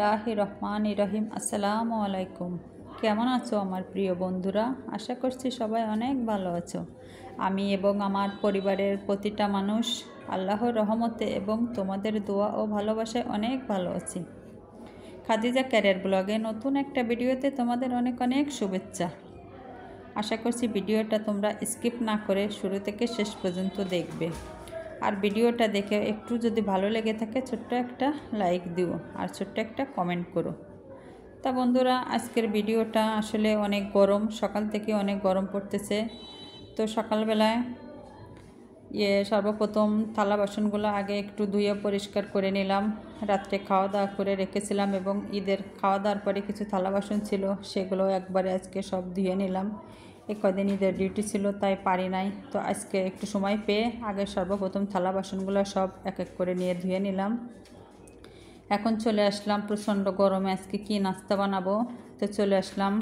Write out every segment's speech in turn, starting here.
বিসমিল্লাহির রহমানির রহিম। আসসালামু আলাইকুম। কেমন আছো আমার প্রিয় বন্ধুরা? আশা করছি সবাই অনেক ভালো আছো। আমি এবং আমার পরিবারের প্রতিটা মানুষ আল্লাহর রহমতে এবং তোমাদের দোয়া ও ভালোবাসায় অনেক ভালো আছি। খাদিজা ক্যারিয়ার ব্লগে নতুন একটা ভিডিওতে তোমাদের অনেক অনেক শুভেচ্ছা। আশা করছি ভিডিওটা তোমরা স্কিপ না করে শুরু থেকে শেষ পর্যন্ত দেখবে। আর ভিডিওটা দেখে একটু যদি ভালো লেগে থাকে ছোট্ট একটা লাইক দিও আর ছোট্ট একটা কমেন্ট করো। তা বন্ধুরা, আজকের ভিডিওটা আসলে অনেক গরম, সকাল থেকে অনেক গরম পড়তেছে। তো সকালবেলায় সর্বপ্রথম থালা বাসনগুলো আগে একটু ধুয়ে পরিষ্কার করে নিলাম। রাত্রে খাওয়া দাওয়া করে রেখেছিলাম এবং ঈদের খাওয়া দাওয়ার পরে কিছু থালা বাসন ছিল, সেগুলো একবারে আজকে সব ধুয়ে নিলাম। কদিন ঈদের ডিউটি ছিল তাই পারি নাই, তো আজকে একটু সময় পেয়ে আগে সর্বপ্রথম থালা বাসনগুলো সব এক এক করে নিয়ে ধুয়ে নিলাম। এখন চলে আসলাম, প্রচণ্ড গরমে আজকে কি নাস্তা বানাবো, তো চলে আসলাম।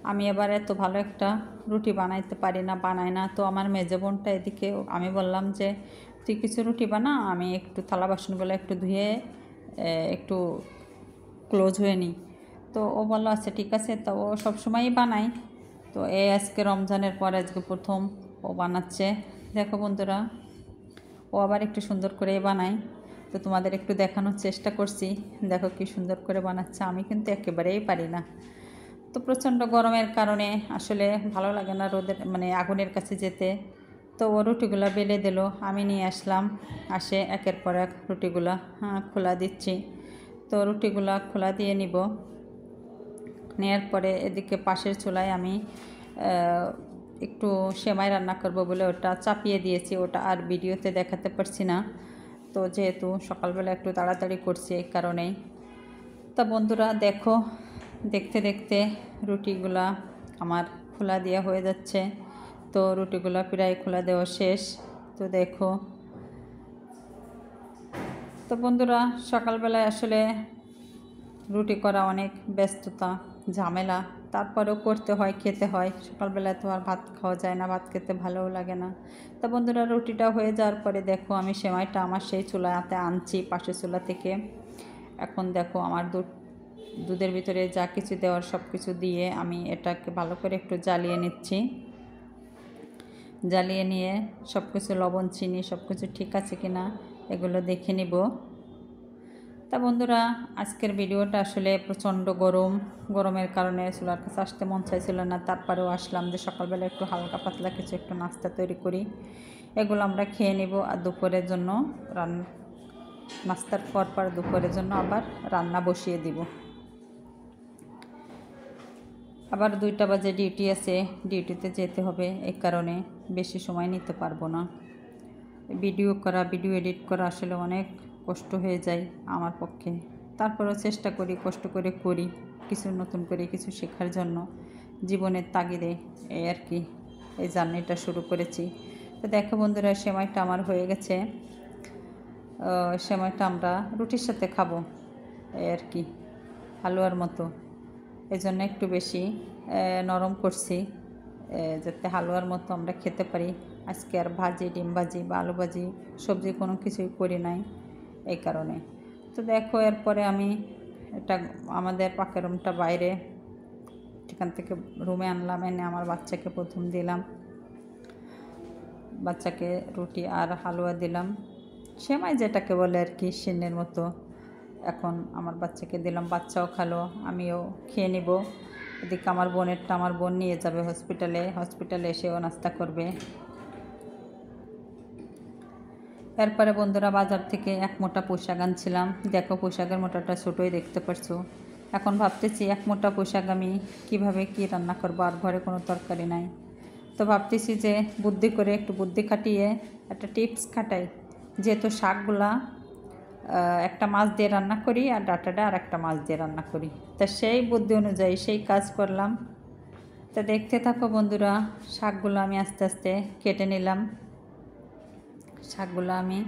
আমি এবার এত ভালো একটা রুটি বানাইতে পারি না, বানাই না। তো আমার মেজো বোনটা এদিকে, আমি বললাম যে তুই কিছু রুটি বানা, আমি একটু থালা বাসনগুলো একটু ধুয়ে একটু ক্লোজ হয়ে নিই। তো ও বললো আচ্ছা ঠিক আছে। তো ও সবসময়ই বানাই, তো আজকে রমজানের পর আজকে প্রথম ও বানাচ্ছে। দেখো বন্ধুরা, ও আবার একটু সুন্দর করে বানায়, তো তোমাদের একটু দেখানোর চেষ্টা করছি। দেখো কি সুন্দর করে বানাচ্ছে, আমি কিন্তু একেবারেই পারি না। তো প্রচণ্ড গরমের কারণে আসলে ভালো লাগে না রোদের আগুনের কাছে যেতে। তো ও রুটিগুলো বেলে দিল, আমি নিয়ে আসলাম। আসে একের পর এক রুটিগুলা খোলা দিচ্ছি। তো রুটিগুলা খোলা দিয়ে নিব। নেওয়ার পরে এদিকে পাশের চুলায় আমি একটু সেমাই রান্না করব বলে ওটা চাপিয়ে দিয়েছি, ওটা আর ভিডিওতে দেখাতে পারছি না। তো যেহেতু সকালবেলা একটু তাড়াতাড়ি করছি এই কারণেই। তা বন্ধুরা দেখো, দেখতে দেখতে রুটিগুলা আমার খোলা দেওয়া হয়ে যাচ্ছে। তো রুটিগুলা প্রায় খোলা দেওয়া শেষ। তো দেখো, তো বন্ধুরা সকালবেলায় আসলে রুটি করা অনেক ব্যস্ততা, ঝামেলা, তারপরেও করতে হয়, খেতে হয়। সকালবেলা তো আর ভাত খাওয়া যায় না, ভাত খেতে ভালোও লাগে না। তা বন্ধুরা রুটিটা হয়ে যাওয়ার পরে দেখো আমি সেমাইটা আমার সেই চুলাতে আনছি পাশের চুলা থেকে। এখন দেখো আমার দুধের ভিতরে যা কিছু দেওয়ার সব কিছু দিয়ে আমি এটাকে ভালো করে একটু জ্বালিয়ে নিচ্ছি। জ্বালিয়ে নিয়ে সব কিছু লবণ চিনি সব কিছু ঠিক আছে কিনা এগুলো দেখে নিব। তা বন্ধুরা আজকের ভিডিওটা আসলে প্রচণ্ড গরমের কারণে চুলার কাছে আসতে মন চাইছিল না, তারপরেও আসলাম যে সকালবেলা একটু হালকা পাতলা কিছু একটু নাস্তা তৈরি করি, এগুলো আমরা খেয়ে নিব। আর দুপুরের জন্য নাস্তার পর দুপুরের জন্য আবার রান্না বসিয়ে দিব। আবার 2টা বাজে ডিউটি আছে, ডিউটিতে যেতে হবে, এই কারণে বেশি সময় নিতে পারবো না। ভিডিও এডিট করা আসলে অনেক কষ্ট হয়ে যায় আমার পক্ষে। তারপরেও চেষ্টা করি, কষ্ট করে করি, কিছু নতুন করে কিছু শেখার জন্য, জীবনের তাগিদে এই আর কি এই জার্নিটা শুরু করেছি। তো দেখো বন্ধুরা সেমাইটা আমার হয়ে গেছে। সেমাইটা আমরা রুটির সাথে খাবো এই আর কি, হালুয়ার মতো। এই জন্য একটু বেশি নরম করছি যাতে হালুয়ার মতো আমরা খেতে পারি। আজকে আর ডিম ভাজি বা আলু ভাজি সবজি কোনো কিছুই করি নাই এই কারণে। তো দেখো এরপরে আমি এটা আমাদের পাকের রুমটা বাইরে, সেখান থেকে রুমে আনলাম, এনে আমার বাচ্চাকে প্রথম দিলাম। বাচ্চাকে রুটি আর হালুয়া দিলাম, সেমাই যেটাকে বলে আর কি, সিন্নের মতো। এখন আমার বাচ্চাকে দিলাম, বাচ্চাও খালো, আমিও খেয়ে নিব। এদিকে আমার বোন নিয়ে যাবে হসপিটালে এসেও নাস্তা করবে। এরপরে বন্ধুরা বাজার থেকে এক মোটা পুঁইশাক আনছিলাম। দেখো পুঁইশাকের মোটাটা ছোটোই দেখতে পারছো। এখন ভাবতেছি এক মোটা পুঁইশাক আমি কীভাবে কি রান্না করবো, আর ঘরে কোনো তরকারি নাই। তো ভাবতেছি যে একটু বুদ্ধি খাটিয়ে একটা টিপস খাটাই, যেহেতু শাকগুলা একটা মাছ দিয়ে রান্না করি আর ডাঁটাটা আর একটা মাছ দিয়ে রান্না করি, তা সেই বুদ্ধি অনুযায়ী সেই কাজ করলাম। তা দেখতে থাকো বন্ধুরা, শাকগুলো আমি আস্তে আস্তে কেটে নিলাম। শাকগুলো আমি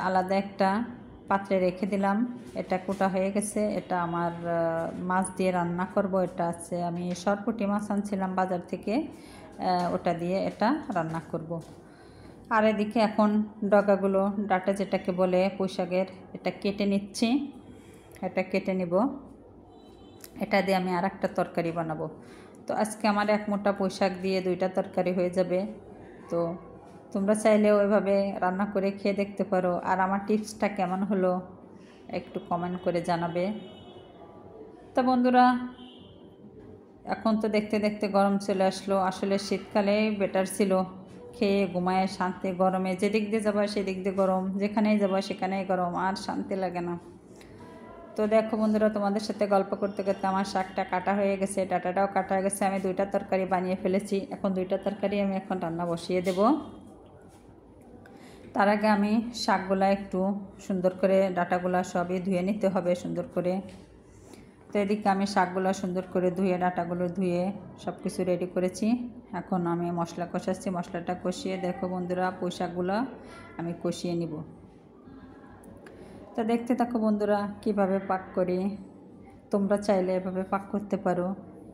আলাদা একটা পাত্রে রেখে দিলাম। এটা কোটা হয়ে গেছে, এটা আমার মাছ দিয়ে রান্না করব। এটা আছে, আমি সরপুঁটি মাছ আনছিলাম বাজার থেকে, ওটা দিয়ে এটা রান্না করব। আর এদিকে এখন ডাটা যেটাকে বলে পুঁইশাকের, এটা কেটে নিচ্ছি। এটা কেটে নিব। এটা দিয়ে আমি আর একটা তরকারি বানাবো। তো আজকে আমার এক মোটা পুঁইশাক দিয়ে 2টা তরকারি হয়ে যাবে। তো তোমরা চাইলে ওইভাবে রান্না করে খেয়ে দেখতে পারো। আর আমার টিপসটা কেমন হলো একটু কমেন্ট করে জানাবে। তো বন্ধুরা, এখন তো দেখতে দেখতে গরম চলে আসলো। আসলে শীতকালে বেটার ছিল, খেয়ে ঘুমায় শান্তি। গরমে যেদিক দিয়ে যাবা সেদিক দিয়ে গরম, যেখানেই যাবা সেখানেই গরম, আর শান্তি লাগে না। তো দেখো বন্ধুরা, তোমাদের সাথে গল্প করতে করতে আমার শাকটা কাটা হয়ে গেছে, ডাটাটাও কাটা হয়ে গেছে। আমি 2টা তরকারি বানিয়ে ফেলেছি। এখন 2টা তরকারি আমি এখন রান্না বসিয়ে দেব। তার আগে আমি শাকগুলা একটু সুন্দর করে, ডাটাগুলা সবই ধুয়ে নিতে হবে সুন্দর করে। তো এদিকে আমি শাকগুলো সুন্দর করে ধুয়ে, ডাটাগুলো ধুয়ে সব কিছু রেডি করেছি। এখন আমি মশলা কষাচ্ছি। মশলাটা কষিয়ে দেখো বন্ধুরা, পুঁই শাকগুলো আমি কষিয়ে নিব। তো দেখতে থাকো বন্ধুরা কিভাবে পাক করি। তোমরা চাইলে এভাবে পাক করতে পারো,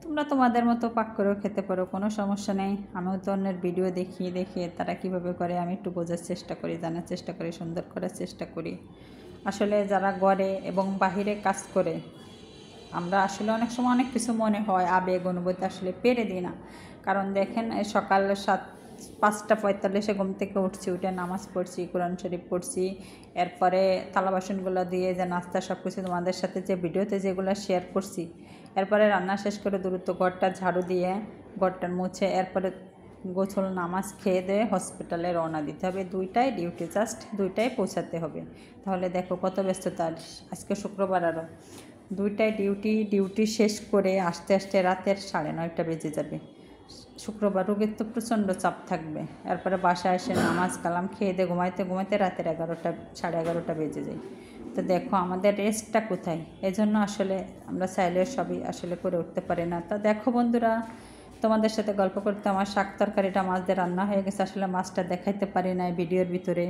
তোমরা তোমাদের মতো পাক করেও খেতে পারো, কোনো সমস্যা নেই। আমিও তো অন্যের ভিডিও দেখিয়ে তারা কিভাবে করে আমি একটু বোঝার চেষ্টা করি, জানার চেষ্টা করি, সুন্দর করার চেষ্টা করি। আসলে যারা ঘরে এবং বাহিরে কাজ করে, আমরা আসলে অনেক সময় অনেক কিছু মনে হয় আবেগ অনুভূতি আসলে পেরে দিই না। কারণ দেখেন, সকাল 5:45 ঘুম থেকে উঠছি, উঠে নামাজ পড়ছি, কোরআন শরীফ পড়ছি, এরপরে থালা বাসনগুলো দিয়ে যে নাস্তা সব কিছু তোমাদের সাথে যে ভিডিওতে যেগুলো শেয়ার করছি, এরপরে রান্না শেষ করে দ্রুত ঘরটা ঝাড়ু দিয়ে ঘরটা মুছে, এরপরে গোসল নামাজ খেয়ে দিয়ে হসপিটালে রওনা দিতে হবে। 2টাই ডিউটি, জাস্ট 2টাই পৌঁছাতে হবে। তাহলে দেখো কত ব্যস্ততা। আজকে শুক্রবার, আরও 2টায় ডিউটি শেষ করে আসতে আসতে রাতের 9:30 বেজে যাবে। শুক্রবার রোগীর তো প্রচণ্ড চাপ থাকবে। এরপরে বাসায় এসে নামাজ কালাম খেয়ে দিয়ে ঘুমাইতে রাতের 11:30 বেজে যায়। তো দেখো আমাদের রেস্টটা কোথায়। এজন্য আসলে আমরা চাইলে সবই আসলে করে উঠতে পারি না। তা দেখো বন্ধুরা, তোমাদের সাথে গল্প করতে আমার শাক তরকারিটা মাছ দিয়ে রান্না হয়ে গেছে। আসলে মাছটা দেখাইতে পারি না ভিডিওর ভিতরে।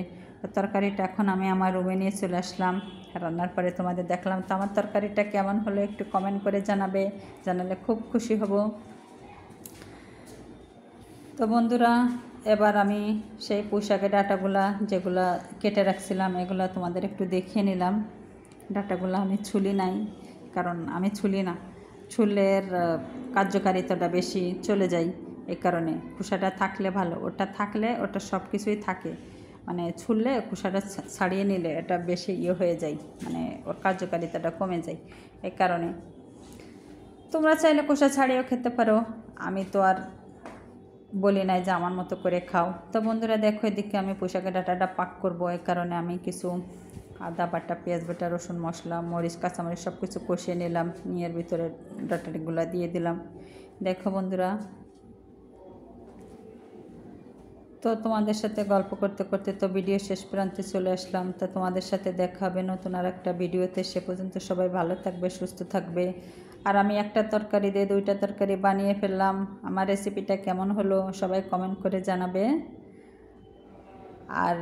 তরকারিটা এখন আমি আমার রুমে নিয়ে চলে আসলাম। রান্নার পরে তোমাদের দেখলাম। তো আমার তরকারিটা কেমন হলো একটু কমেন্ট করে জানাবে, জানালে খুব খুশি হব। তো বন্ধুরা, এবার আমি সেই পুঁই শাকের ডাটাগুলা যেগুলা কেটে রাখছিলাম এগুলো তোমাদের একটু দেখিয়ে নিলাম। ডাটাগুলো আমি ছুলি নাই, কারণ আমি ছুলি না, ছুলের কার্যকারিতাটা বেশি চলে যায়। এই কারণে খোসাটা থাকলে ভালো, ওটা থাকলে ওটা সব কিছুই থাকে। মানে ছুললে খোসাটা ছাড়িয়ে নিলে এটা বেশি হয়ে যায়, মানে ওর কার্যকারিতাটা কমে যায়। এই কারণে তোমরা চাইলে খোসা ছাড়িয়েও খেতে পারো, আমি তো আর বলি নাই যে আমার মতো করে খাও। তো বন্ধুরা দেখো, এদিকে আমি পুঁই শাকের ডাটাটা পাক করবো। এই কারণে আমি কিছু আদা বাটা, পেঁয়াজ বাটা, রসুন মশলা, মরিচ, কাঁচামরিচ সব কিছু কষিয়ে নিলাম, নিয়ে ভিতরে ডাটাগুলো দিয়ে দিলাম। দেখো বন্ধুরা, তো তোমাদের সাথে গল্প করতে করতে তো ভিডিও শেষ প্রান্তে চলে আসলাম। তো তোমাদের সাথে দেখা হবে নতুন আর একটা ভিডিওতে। সে পর্যন্ত সবাই ভালো থাকবে, সুস্থ থাকবে। আর আমি একটা তরকারি দিয়ে 2টা তরকারি বানিয়ে ফেললাম। আমার রেসিপিটা কেমন হলো সবাই কমেন্ট করে জানাবে। আর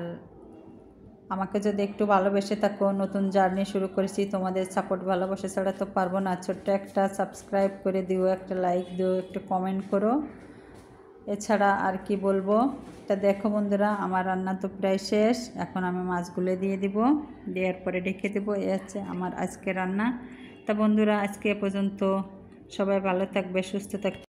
আমাকে যদি একটু ভালোবেসে থাকো, নতুন জার্নি শুরু করেছি, তোমাদের সাপোর্ট ভালোবাসা ছাড়া তো পারবো না। ছোট্ট একটা সাবস্ক্রাইব করে দিও, একটা লাইক দিও, একটু কমেন্ট করো। এছাড়া আর কি বলবো। তা দেখো বন্ধুরা, আমার রান্না তো প্রায় শেষ। এখন আমি মাছগুলো দিয়ে দিব, দেওয়ার পরে ঢেকে দেবো। এই হচ্ছে আমার আজকে রান্না। তা বন্ধুরা, আজকে এ পর্যন্ত। সবাই ভালো থাকবে, সুস্থ থাকবে।